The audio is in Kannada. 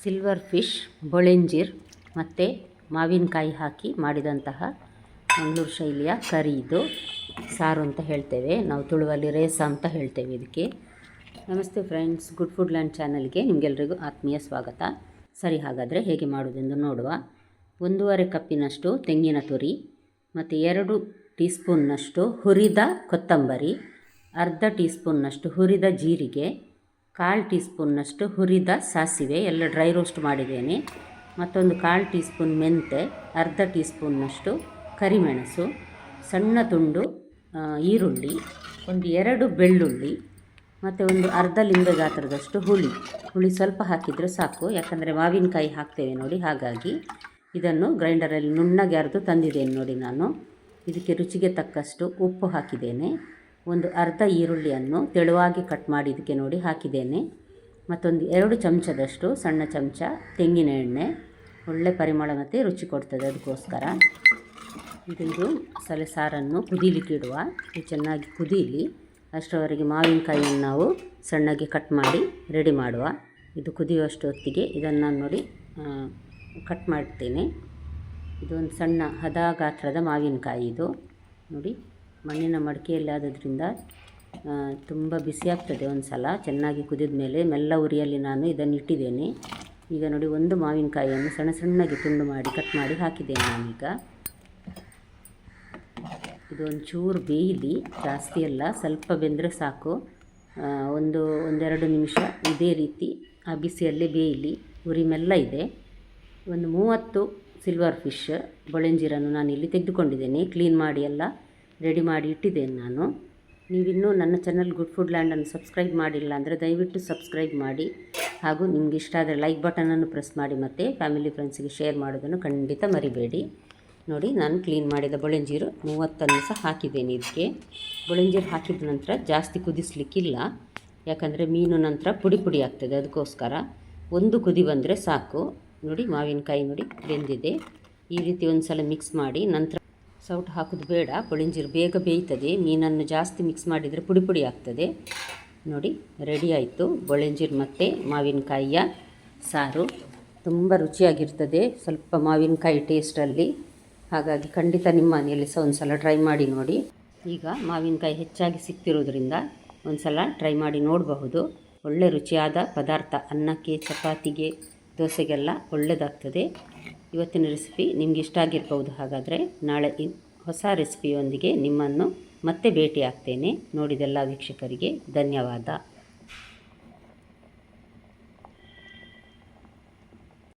ಸಿಲ್ವರ್ ಫಿಶ್, ಬೊಳೆಂಜಿರ್ ಮತ್ತು ಮಾವಿನಕಾಯಿ ಹಾಕಿ ಮಾಡಿದಂತಹ ಮಂಗಳೂರು ಶೈಲಿಯ ಕರಿ. ಇದು ಸಾರು ಅಂತ ಹೇಳ್ತೇವೆ ನಾವು, ತುಳುವಲ್ಲಿ ರೇಸ ಅಂತ ಹೇಳ್ತೇವೆ ಇದಕ್ಕೆ. ನಮಸ್ತೆ ಫ್ರೆಂಡ್ಸ್, ಗುಡ್ ಫುಡ್ ಲ್ಯಾಂಡ್ ಚಾನಲ್ಗೆ ನಿಮಗೆಲ್ಲರಿಗೂ ಆತ್ಮೀಯ ಸ್ವಾಗತ. ಸರಿ, ಹಾಗಾದರೆ ಹೇಗೆ ಮಾಡುವುದೆಂದು ನೋಡುವ. 1.5 ಕಪ್ಪಿನಷ್ಟು ತೆಂಗಿನ ತುರಿ ಮತ್ತು 2 ಟೀ ಸ್ಪೂನ್ನಷ್ಟು ಹುರಿದ ಕೊತ್ತಂಬರಿ, ಅರ್ಧ ಟೀ ಸ್ಪೂನ್ನಷ್ಟು ಹುರಿದ ಜೀರಿಗೆ, 1/4 ಟೀ ಸ್ಪೂನ್ನಷ್ಟು ಹುರಿದ ಸಾಸಿವೆ ಎಲ್ಲ ಡ್ರೈ ರೋಸ್ಟ್ ಮಾಡಿದ್ದೇನೆ. ಮತ್ತೊಂದು 1/4 ಟೀ ಸ್ಪೂನ್ ಮೆಂತೆ, ಅರ್ಧ ಟೀ ಸ್ಪೂನ್ನಷ್ಟು ಕರಿಮೆಣಸು, ಸಣ್ಣ ತುಂಡು ಈರುಳ್ಳಿ, 2 ಬೆಳ್ಳುಳ್ಳಿ ಮತ್ತು ಒಂದು ಅರ್ಧ ಲಿಂಬೆ ಗಾತ್ರದಷ್ಟು ಹುಳಿ ಸ್ವಲ್ಪ ಹಾಕಿದರೆ ಸಾಕು, ಯಾಕಂದರೆ ಮಾವಿನಕಾಯಿ ಹಾಕ್ತೇವೆ ನೋಡಿ. ಹಾಗಾಗಿ ಇದನ್ನು ಗ್ರೈಂಡರಲ್ಲಿ ನುಣ್ಣಗೆ ಅರೆದು ತಂದಿದ್ದೇನೆ ನೋಡಿ ನಾನು. ಇದಕ್ಕೆ ರುಚಿಗೆ ತಕ್ಕಷ್ಟು ಉಪ್ಪು ಹಾಕಿದ್ದೇನೆ. ಒಂದು ಅರ್ಧ ಈರುಳ್ಳಿಯನ್ನು ತೆಳುವಾಗಿ ಕಟ್ ಮಾಡಿ ಇದಕ್ಕೆ ನೋಡಿ ಹಾಕಿದ್ದೇನೆ. ಮತ್ತೊಂದು 2 ಚಮಚದಷ್ಟು ಸಣ್ಣ ಚಮಚ ತೆಂಗಿನ ಎಣ್ಣೆ, ಒಳ್ಳೆ ಪರಿಮಳ ಮತ್ತು ರುಚಿ ಕೊಡ್ತದೆ, ಅದಕ್ಕೋಸ್ಕರ. ಇದು ಸಾರನ್ನು ಕುದೀಲಿಕ್ಕೆ ಇಡುವ. ಇದು ಚೆನ್ನಾಗಿ ಕುದೀಲಿ, ಅಷ್ಟರವರೆಗೆ ಮಾವಿನಕಾಯಿಯನ್ನು ನಾವು ಸಣ್ಣಗೆ ಕಟ್ ಮಾಡಿ ರೆಡಿ ಮಾಡುವ. ಇದು ಕುದಿಯುವಷ್ಟು ಹೊತ್ತಿಗೆ ಇದನ್ನು ನಾನು ನೋಡಿ ಕಟ್ ಮಾಡ್ತೇನೆ. ಇದೊಂದು ಸಣ್ಣ ಹದ ಗಾತ್ರದ ಮಾವಿನಕಾಯಿ ಇದು ನೋಡಿ. ಮಣ್ಣಿನ ಮಡಿಕೆಯಲ್ಲಿ ಆದದ್ರಿಂದ ತುಂಬ ಬಿಸಿ ಆಗ್ತದೆ. ಒಂದು ಸಲ ಚೆನ್ನಾಗಿ ಕುದಿದ ಮೇಲೆ ಮೆಲ್ಲ ಉರಿಯಲ್ಲಿ ನಾನು ಇದನ್ನು ಇಟ್ಟಿದ್ದೇನೆ. ಈಗ ನೋಡಿ, ಒಂದು ಮಾವಿನಕಾಯಿಯನ್ನು ಸಣ್ಣಗೆ ತುಂಡು ಮಾಡಿ ಕಟ್ ಮಾಡಿ ಹಾಕಿದ್ದೇನೆ ನಾನೀಗ. ಇದು ಒಂಚೂರು ಬೇಯಲಿ, ಜಾಸ್ತಿ ಎಲ್ಲ, ಸ್ವಲ್ಪ ಬೆಂದರೆ ಸಾಕು. ಒಂದೆರಡು ನಿಮಿಷ ಇದೇ ರೀತಿ ಆ ಬಿಸಿಯಲ್ಲೇ ಬೇಯಲಿ. ಉರಿ ಮೆಲ್ಲ ಇದೆ. ಒಂದು 30 ಸಿಲ್ವರ್ ಫಿಶ್ ಬೊಳೆಂಜಿರನ್ನು ನಾನು ಇಲ್ಲಿ ತೆಗೆದುಕೊಂಡಿದ್ದೇನೆ. ಕ್ಲೀನ್ ಮಾಡಿ ಎಲ್ಲ ರೆಡಿ ಮಾಡಿ ಇಟ್ಟಿದ್ದೇನೆ ನಾನು. ನೀವಿನ್ನೂ ನನ್ನ ಚಾನಲ್ ಗುಡ್ ಫುಡ್ ಲ್ಯಾಂಡನ್ನು ಸಬ್ಸ್ಕ್ರೈಬ್ ಮಾಡಿಲ್ಲ ಅಂದರೆ ದಯವಿಟ್ಟು ಸಬ್ಸ್ಕ್ರೈಬ್ ಮಾಡಿ, ಹಾಗೂ ನಿಮ್ಗೆ ಇಷ್ಟ ಆದರೆ ಲೈಕ್ ಬಟನನ್ನು ಪ್ರೆಸ್ ಮಾಡಿ ಮತ್ತು ಫ್ಯಾಮಿಲಿ ಫ್ರೆಂಡ್ಸಿಗೆ ಶೇರ್ ಮಾಡೋದನ್ನು ಖಂಡಿತ ಮರಿಬೇಡಿ. ನೋಡಿ, ನಾನು ಕ್ಲೀನ್ ಮಾಡಿದ ಬೊಳೆಂಜೀರು 30 ಸಹ ಹಾಕಿದ್ದೇನೆ ಇದಕ್ಕೆ. ಬೊಳೆಂಜೀರು ಹಾಕಿದ ನಂತರ ಜಾಸ್ತಿ ಕುದಿಸ್ಲಿಕ್ಕಿಲ್ಲ, ಯಾಕಂದರೆ ಮೀನು ನಂತರ ಪುಡಿ ಆಗ್ತದೆ, ಅದಕ್ಕೋಸ್ಕರ. ಒಂದು ಕುದಿ ಬಂದರೆ ಸಾಕು. ನೋಡಿ, ಮಾವಿನಕಾಯಿ ನೋಡಿ ಬೆಂದಿದೆ. ಈ ರೀತಿ ಒಂದು ಸಲ ಮಿಕ್ಸ್ ಮಾಡಿ ನಂತರ ಸೌಟು ಹಾಕೋದು ಬೇಡ, ಬೊಳೆಂಜೀರು ಬೇಗ ಬೇಯ್ತದೆ. ಮೀನನ್ನು ಜಾಸ್ತಿ ಮಿಕ್ಸ್ ಮಾಡಿದರೆ ಪುಡಿ ಆಗ್ತದೆ. ನೋಡಿ, ರೆಡಿ ಆಯಿತು ಬೊಳೆಂಜೀರು ಮತ್ತು ಮಾವಿನಕಾಯಿಯ ಸಾರು. ತುಂಬ ರುಚಿಯಾಗಿರ್ತದೆ, ಸ್ವಲ್ಪ ಮಾವಿನಕಾಯಿ ಟೇಸ್ಟಲ್ಲಿ. ಹಾಗಾಗಿ ಖಂಡಿತ ನಿಮ್ಮ ಮನೆಯಲ್ಲಿ ಸಹ ಒಂದು ಸಲ ಟ್ರೈ ಮಾಡಿ ನೋಡಿ. ಈಗ ಮಾವಿನಕಾಯಿ ಹೆಚ್ಚಾಗಿ ಸಿಗ್ತಿರೋದ್ರಿಂದ ಒಂದು ಸಲ ಟ್ರೈ ಮಾಡಿ ನೋಡಬಹುದು. ಒಳ್ಳೆ ರುಚಿಯಾದ ಪದಾರ್ಥ, ಅನ್ನಕ್ಕೆ, ಚಪಾತಿಗೆ, ದೋಸೆಗೆಲ್ಲ ಒಳ್ಳೆಯದಾಗ್ತದೆ. ಇವತ್ತಿನ ರೆಸಿಪಿ ನಿಮ್ಗೆ ಇಷ್ಟ ಆಗಿರ್ಬೋದು. ಹಾಗಾದರೆ ನಾಳೆ ಹೊಸ ರೆಸಿಪಿಯೊಂದಿಗೆ ನಿಮ್ಮನ್ನು ಮತ್ತೆ ಭೇಟಿ ಆಗ್ತೇನೆ. ನೋಡಿದೆಲ್ಲ ವೀಕ್ಷಕರಿಗೆ ಧನ್ಯವಾದ.